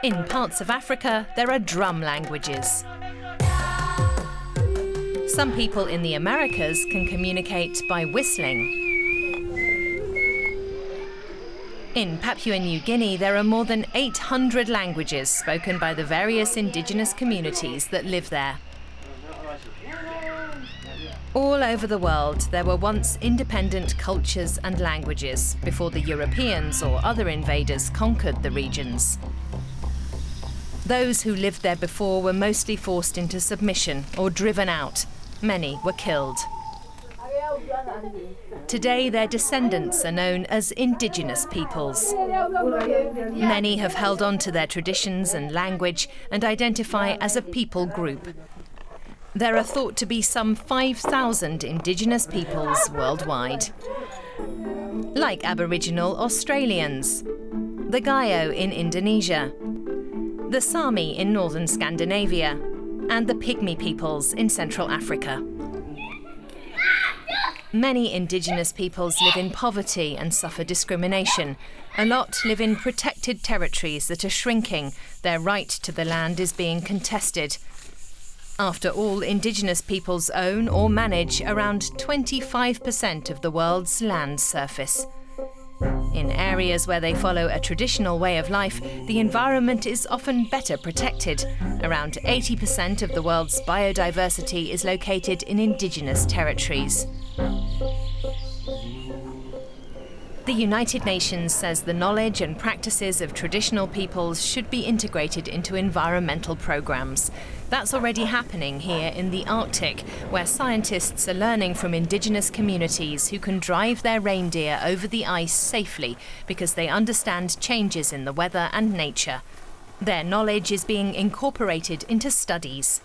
In parts of Africa, there are drum languages. Some people in the Americas can communicate by whistling. In Papua New Guinea, there are more than 800 languages spoken by the various indigenous communities that live there. All over the world, there were once independent cultures and languages before the Europeans or other invaders conquered the regions. Those who lived there before were mostly forced into submission or driven out. Many were killed. Today, their descendants are known as indigenous peoples. Many have held on to their traditions and language and identify as a people group. There are thought to be some 5,000 indigenous peoples worldwide. Like Aboriginal Australians, the Gayo in Indonesia, the Sami in northern Scandinavia, and the Pygmy peoples in Central Africa. Many indigenous peoples live in poverty and suffer discrimination. A lot live in protected territories that are shrinking. Their right to the land is being contested. After all, indigenous peoples own or manage around 25% of the world's land surface. In areas where they follow a traditional way of life, the environment is often better protected. Around 80% of the world's biodiversity is located in indigenous territories. The United Nations says the knowledge and practices of traditional peoples should be integrated into environmental programs. That's already happening here in the Arctic, where scientists are learning from indigenous communities who can drive their reindeer over the ice safely because they understand changes in the weather and nature. Their knowledge is being incorporated into studies.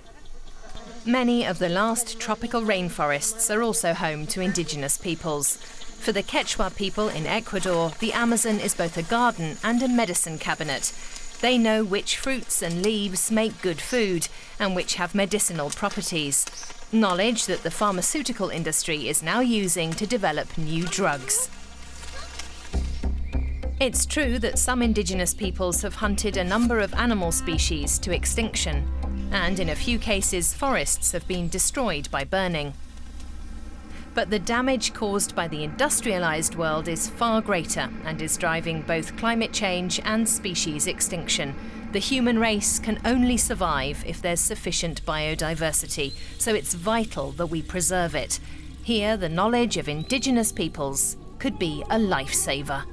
Many of the last tropical rainforests are also home to indigenous peoples. For the Quechua people in Ecuador, the Amazon is both a garden and a medicine cabinet. They know which fruits and leaves make good food and which have medicinal properties. Knowledge that the pharmaceutical industry is now using to develop new drugs. It's true that some indigenous peoples have hunted a number of animal species to extinction, and in a few cases forests have been destroyed by burning. But the damage caused by the industrialized world is far greater and is driving both climate change and species extinction. The human race can only survive if there's sufficient biodiversity, so it's vital that we preserve it. Here, the knowledge of indigenous peoples could be a lifesaver.